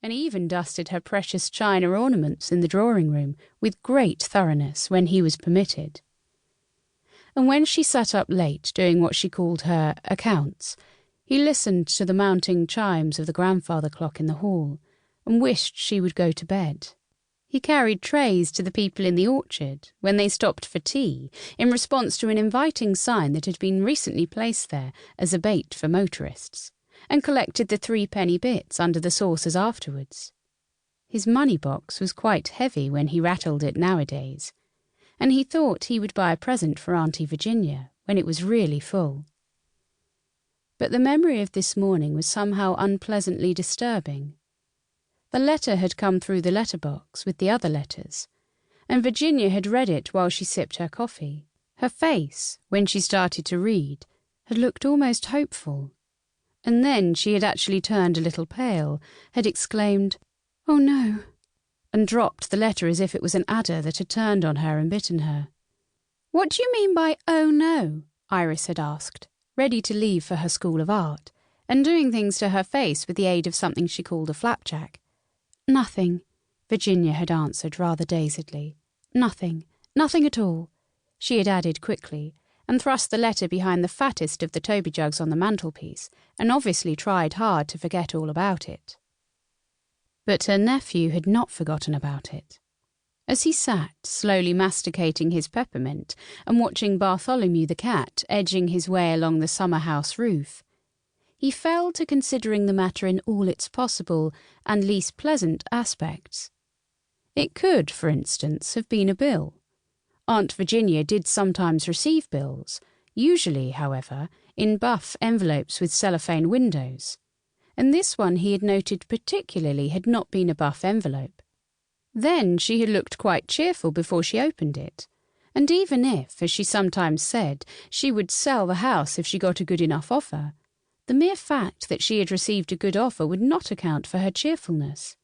and he even dusted her precious china ornaments in the drawing-room with great thoroughness when he was permitted. And when she sat up late doing what she called her accounts, he listened to the mounting chimes of the grandfather clock in the hall and wished she would go to bed. He carried trays to the people in the orchard when they stopped for tea in response to an inviting sign that had been recently placed there as a bait for motorists, and collected the 3-penny bits under the saucers afterwards. His money box was quite heavy when he rattled it nowadays, and he thought he would buy a present for Auntie Virginia when it was really full. But the memory of this morning was somehow unpleasantly disturbing. The letter had come through the letterbox with the other letters, and Virginia had read it while she sipped her coffee. Her face, when she started to read, had looked almost hopeful, and then she had actually turned a little pale, had exclaimed, "Oh no," and dropped the letter as if it was an adder that had turned on her and bitten her. "What do you mean by 'oh no'?" Iris had asked, ready to leave for her school of art, and doing things to her face with the aid of something she called a flapjack. "Nothing," Virginia had answered rather dazedly. "Nothing. Nothing at all," she had added quickly, and thrust the letter behind the fattest of the Toby jugs on the mantelpiece, and obviously tried hard to forget all about it. But her nephew had not forgotten about it. As he sat, slowly masticating his peppermint and watching Bartholomew the cat edging his way along the summer-house roof, he fell to considering the matter in all its possible and least pleasant aspects. It could, for instance, have been a bill. Aunt Virginia did sometimes receive bills, usually, however, in buff envelopes with cellophane windows, and this one he had noted particularly had not been a buff envelope. Then she had looked quite cheerful before she opened it, and even if, as she sometimes said, she would sell the house if she got a good enough offer, the mere fact that she had received a good offer would not account for her cheerfulness.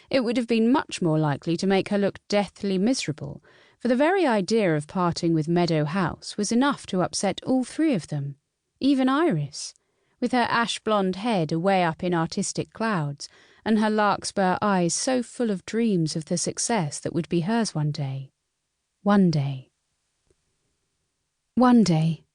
It would have been much more likely to make her look deathly miserable, for the very idea of parting with Meadow House was enough to upset all three of them, even Iris, with her ash-blonde head away up in artistic clouds, and her larkspur eyes so full of dreams of the success that would be hers one day. One day. "One day,"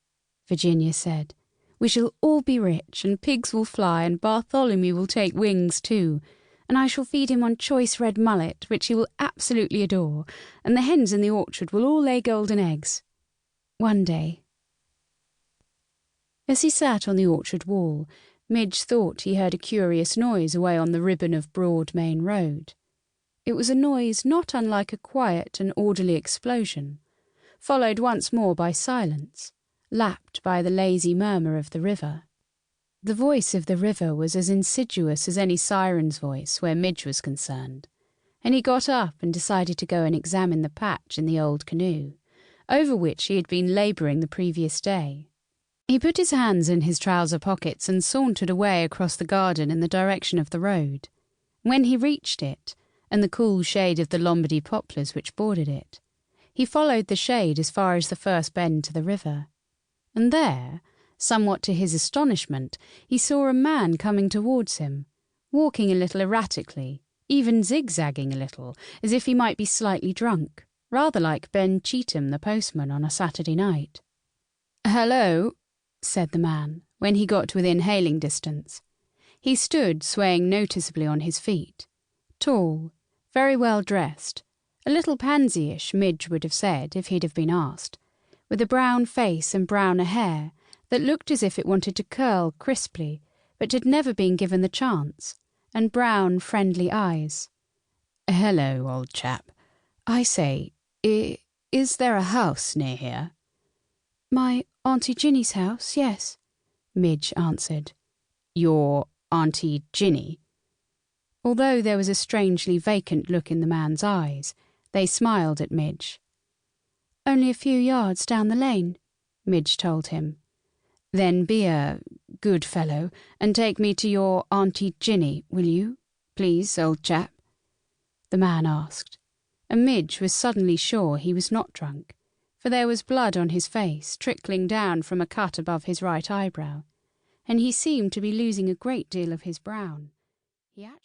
Virginia said, "we shall all be rich, and pigs will fly, and Bartholomew will take wings too, and I shall feed him on choice red mullet, which he will absolutely adore, and the hens in the orchard will all lay golden eggs. One day." As he sat on the orchard wall, Midge thought he heard a curious noise away on the ribbon of broad main road. It was a noise not unlike a quiet and orderly explosion, followed once more by silence, lapped by the lazy murmur of the river. The voice of the river was as insidious as any siren's voice where Midge was concerned, and he got up and decided to go and examine the patch in the old canoe, over which he had been labouring the previous day. He put his hands in his trouser pockets and sauntered away across the garden in the direction of the road. When he reached it, and the cool shade of the Lombardy poplars which bordered it, he followed the shade as far as the first bend to the river, and there, somewhat to his astonishment, he saw a man coming towards him, walking a little erratically, even zigzagging a little, as if he might be slightly drunk, rather like Ben Cheetham the postman on a Saturday night. "Hello," said the man, when he got within hailing distance. He stood swaying noticeably on his feet, tall, very well dressed, a little pansy-ish, Midge would have said if he'd have been asked, with a brown face and browner hair that looked as if it wanted to curl crisply, but had never been given the chance, and brown, friendly eyes. "Hello, old chap. I say, is there a house near here?" "My Auntie Ginny's house, yes," Midge answered. "Your Auntie Ginny?" Although there was a strangely vacant look in the man's eyes, they smiled at Midge. "Only a few yards down the lane," Midge told him. "Then be a good fellow and take me to your Auntie Ginny, will you, please, old chap?" the man asked, and Midge was suddenly sure he was not drunk, for there was blood on his face trickling down from a cut above his right eyebrow, and he seemed to be losing a great deal of his brown. He actually